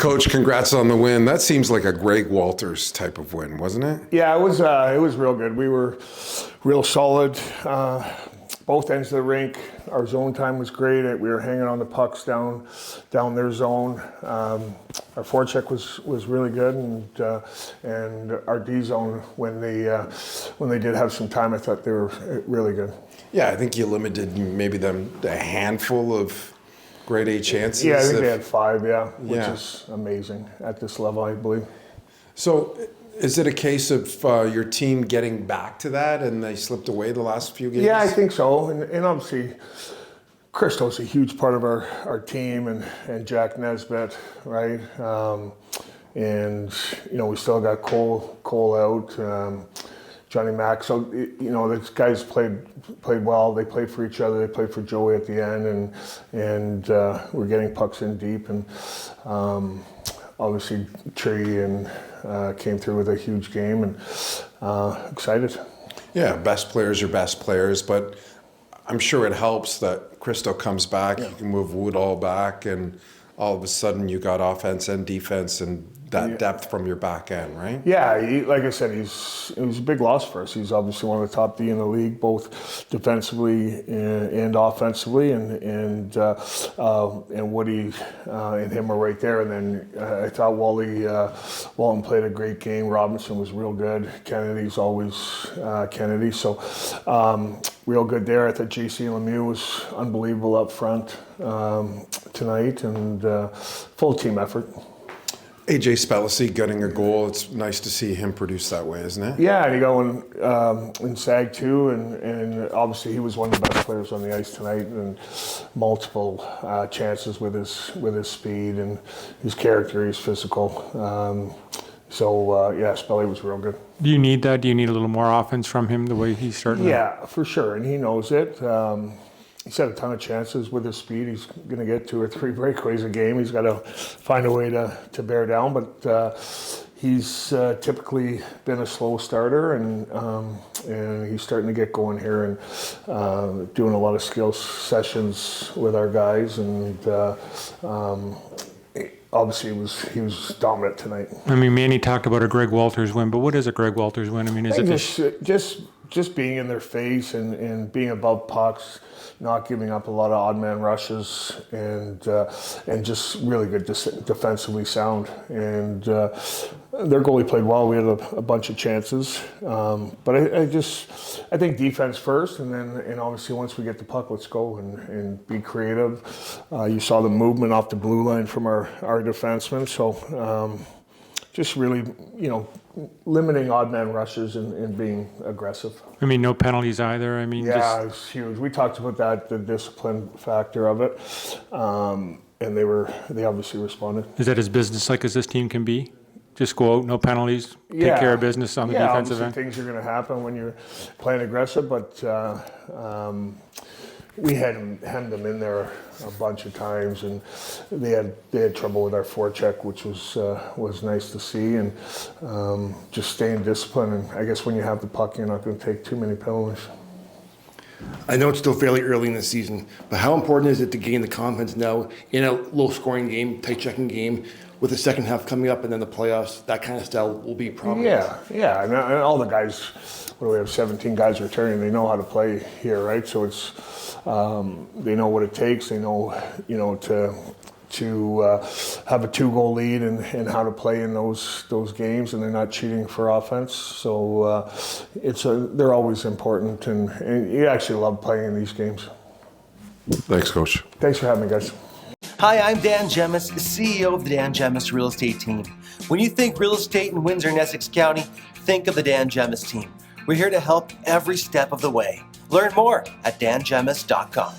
Coach, congrats on the win. That seems like a Greg Walters type of win, wasn't it? Yeah, it was real good. We were real solid. Both ends of the rink. Our zone time was great. We were hanging on the pucks down their zone. Our forecheck was really good, and our D zone when they did have some time, I thought they were really good. Yeah, I think you limited maybe them a handful of grade A chances. Yeah, I think they had 5. Which is amazing at this level, I believe. So, is it a case of your team getting back to that, and they slipped away the last few games? Yeah, I think so, and obviously, Cristo's a huge part of our team, and Jack Nesbitt, right? And we still got Cole out, Johnny Mack. So these guys played well. They played for each other. They played for Joey at the end, and we're getting pucks in deep. And obviously, Tree and came through with a huge game, and excited. Yeah, best players are best players, but I'm sure it helps that Cristo comes back. You can move Woodall back, and all of a sudden you got offense and defense and that depth from your back end, right? Yeah, like I said, it was a big loss for us. He's obviously one of the top D in the league, both defensively and offensively, and Woody and him are right there. And then I thought Walton played a great game. Robinson was real good. Kennedy's always Kennedy. So real good there. I thought JC Lemieux was unbelievable up front tonight, and full team effort. AJ Spellacy getting a goal. It's nice to see him produce that way, isn't it? Yeah, and he got in SAG too, and obviously he was one of the best players on the ice tonight, and multiple chances with his speed and his character. He's physical. Spelly was real good. Do you need that? Do you need a little more offense from him the way he's starting? Yeah, for sure, and he knows it. He's had a ton of chances with his speed. He's going to get 2 or 3 breakaways a game. He's got to find a way to bear down, but he's typically been a slow starter, and he's starting to get going here and doing a lot of skills sessions with our guys, and obviously he was dominant tonight. I mean, Manny talked about a Greg Walters win, but what is a Greg Walters win? I mean, is it just being in their face and being above pucks, not giving up a lot of odd man rushes, and just really good defensively sound. And their goalie played well. We had a bunch of chances, but I think defense first, and obviously once we get the puck, let's go and be creative. You saw the movement off the blue line from our defensemen, so just really limiting odd man rushes and being aggressive. I mean, no penalties either. I mean, it's huge. We talked about that, the discipline factor of it, and they obviously responded. Is that as businesslike as this team can be? Just go out, no penalties, take care of business on the defensive end? Things are going to happen when you're playing aggressive, but we hemmed them in there a bunch of times, and they had trouble with our forecheck, which was nice to see, and just staying disciplined. And I guess when you have the puck, you're not going to take too many penalties. I know it's still fairly early in the season, but how important is it to gain the confidence now in a low-scoring game, tight-checking game, with the second half coming up and then the playoffs? That kind of style will be prominent. Yeah, and all the guys, what do we have, 17 guys returning, they know how to play here, right? So it's, they know what it takes. They know, to have a 2-goal lead and how to play in those games, and they're not cheating for offense. So they're always important, and you actually love playing in these games. Thanks, Coach. Thanks for having me, guys. Hi, I'm Dan Gemus, CEO of the Dan Gemus Real Estate Team. When you think real estate in Windsor and Essex County, think of the Dan Gemus Team. We're here to help every step of the way. Learn more at dangemus.com.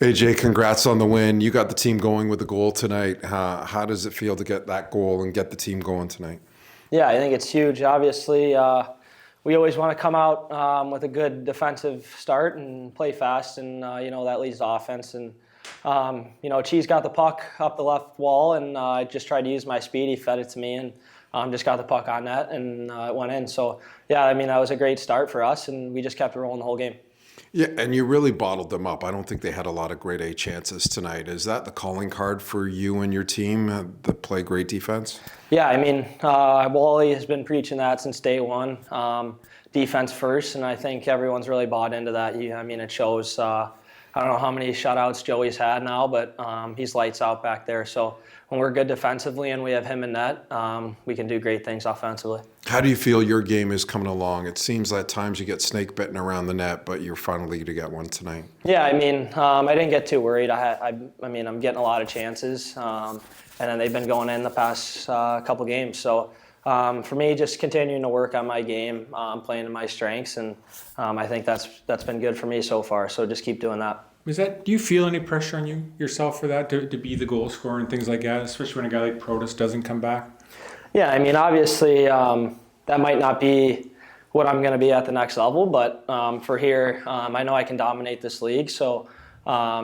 AJ, congrats on the win. You got the team going with the goal tonight. How does it feel to get that goal and get the team going tonight? Yeah, I think it's huge. Obviously, we always want to come out with a good defensive start and play fast, and that leads to offense. And Cheese got the puck up the left wall, and I just tried to use my speed. He fed it to me, and just got the puck on net, and it went in. So yeah, I mean, that was a great start for us, and we just kept it rolling the whole game. Yeah, and you really bottled them up. I don't think they had a lot of grade A chances tonight. Is that the calling card for you and your team that play great defense? Yeah, I mean, Wally has been preaching that since day one. Defense first, and I think everyone's really bought into that. I mean, it shows. I don't know how many shutouts Joey's had now, but he's lights out back there. So when we're good defensively and we have him in net, we can do great things offensively. How do you feel your game is coming along? It seems at times you get snake bitten around the net, but you're finally to get one tonight. Yeah, I mean, I didn't get too worried. I mean, I'm getting a lot of chances, and then they've been going in the past couple games. So for me, just continuing to work on my game, playing to my strengths, and I think that's been good for me so far. So just keep doing that. Do you feel any pressure on yourself for that, to be the goal scorer and things like that, especially when a guy like Protas doesn't come back? Yeah, I mean, obviously that might not be what I'm going to be at the next level, but for here, I know I can dominate this league. So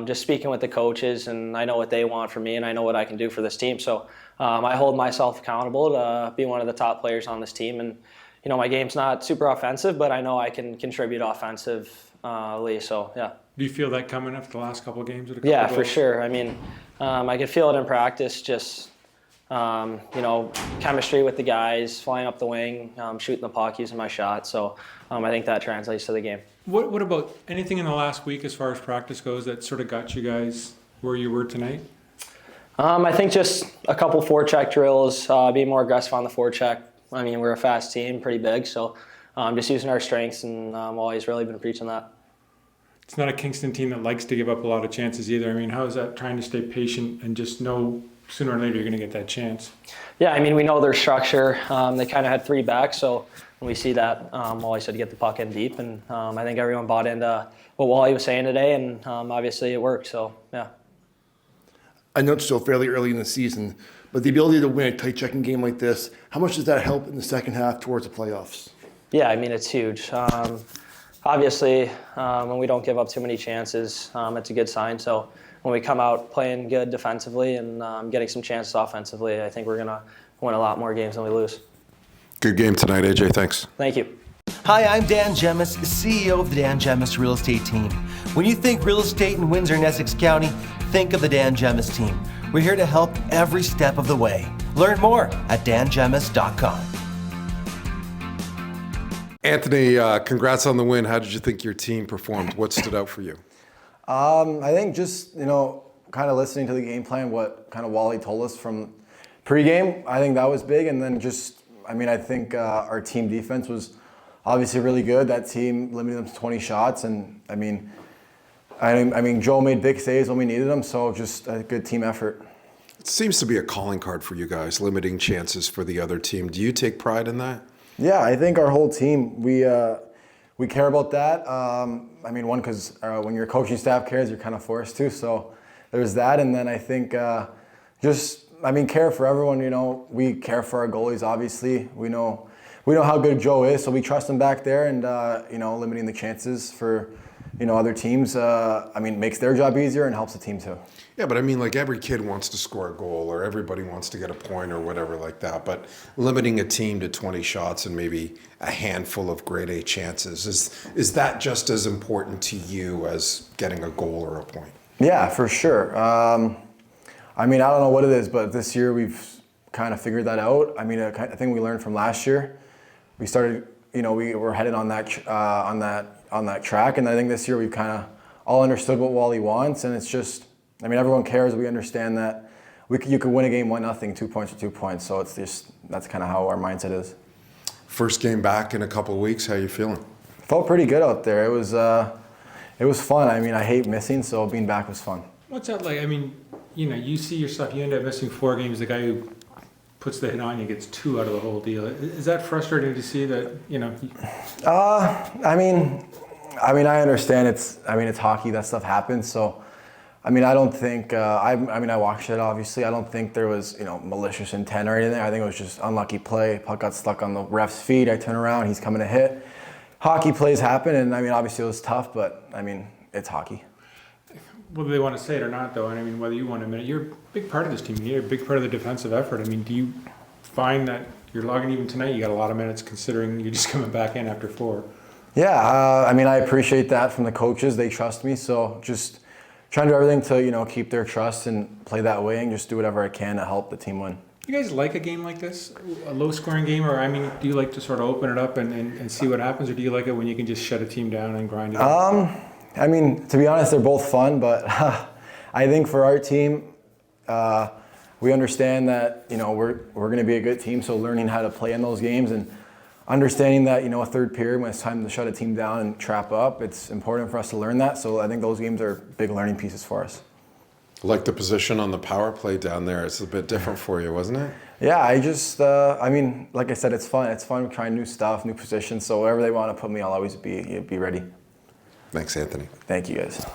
just speaking with the coaches, and I know what they want from me, and I know what I can do for this team. So I hold myself accountable to be one of the top players on this team. And my game's not super offensive, but I know I can contribute offensively. So yeah. Do you feel that coming up the last couple of games? Yeah, for sure. I mean, I could feel it in practice. Just chemistry with the guys, flying up the wing, shooting the puck, using my shot. So I think that translates to the game. What about anything in the last week as far as practice goes that sort of got you guys where you were tonight? I think just a couple forecheck drills, being more aggressive on the forecheck. I mean, we're a fast team, pretty big, so just using our strengths, and always really been preaching that. It's not a Kingston team that likes to give up a lot of chances either. I mean, how is that trying to stay patient and just know sooner or later you're going to get that chance? Yeah, I mean, we know their structure. They kind of had three backs, so when we see that, Wally said to get the puck in deep, and I think everyone bought into what Wally was saying today, and obviously it worked, so yeah. I know it's still fairly early in the season, but the ability to win a tight checking game like this, how much does that help in the second half towards the playoffs? Yeah, I mean, it's huge. Obviously, when we don't give up too many chances, it's a good sign. So when we come out playing good defensively and getting some chances offensively, I think we're going to win a lot more games than we lose. Good game tonight, AJ. Thanks. Thank you. Hi, I'm Dan Gemus, CEO of the Dan Gemus Real Estate Team. When you think real estate in Windsor and Essex County, think of the Dan Gemus Team. We're here to help every step of the way. Learn more at dangemus.com. Anthony, congrats on the win. How did you think your team performed? What stood out for you? I think just, kind of listening to the game plan, what kind of Wally told us from pregame, I think that was big. And then I think our team defense was obviously really good. That team limited them to 20 shots. And I mean, Joe made big saves when we needed them. So just a good team effort. It seems to be a calling card for you guys, limiting chances for the other team. Do you take pride in that? Yeah, I think our whole team, we care about that. One, because when your coaching staff cares, you're kind of forced to. So there's that. And then I think care for everyone. We care for our goalies, obviously. We know how good Joe is, so we trust him back there. And, limiting the chances for, other teams, makes their job easier and helps the team too. Yeah, but every kid wants to score a goal or everybody wants to get a point or whatever like that. But limiting a team to 20 shots and maybe a handful of grade A chances, is that just as important to you as getting a goal or a point? Yeah, for sure. I don't know what it is, but this year we've kind of figured that out. I think we learned from last year. We started, we were headed on that track, and I think this year we've kind of all understood what Wally wants, and it's just, everyone cares. We understand that you could win a game 1-0, 2 points or 2 points. So it's just, that's kind of how our mindset is. First game back in a couple of weeks. How you feeling? Felt pretty good out there. It was fun. I hate missing, so being back was fun. What's that like? You see yourself, you end up missing 4 games. The guy who puts the hit on you gets 2 out of the whole deal. Is that frustrating to see that, I understand it's hockey, that stuff happens. So, I don't think, I watched it obviously. I don't think there was, malicious intent or anything. I think it was just unlucky play. Puck got stuck on the ref's feet. I turn around, he's coming to hit. Hockey plays happen, and obviously it was tough, but it's hockey. Whether they want to say it or not, though, whether you want to admit it, you're a big part of this team. You're a big part of the defensive effort. Do you find that you're logging even tonight? You got a lot of minutes considering you're just coming back in after 4. Yeah, I mean, I appreciate that from the coaches. They trust me, so just trying to do everything to, keep their trust and play that way and just do whatever I can to help the team win. You guys like a game like this, a low-scoring game, or do you like to sort of open it up and see what happens, or do you like it when you can just shut a team down and grind it out? I mean, to be honest, they're both fun, but I think for our team, we understand that we're going to be a good team. So learning how to play in those games and understanding that a third period when it's time to shut a team down and trap up, it's important for us to learn that. So I think those games are big learning pieces for us. Like the position on the power play down there, it's a bit different for you, wasn't it? Yeah, I just, I mean, like I said, it's fun. It's fun trying new stuff, new positions. So wherever they want to put me, I'll always be ready. Thanks, Anthony. Thank you, guys.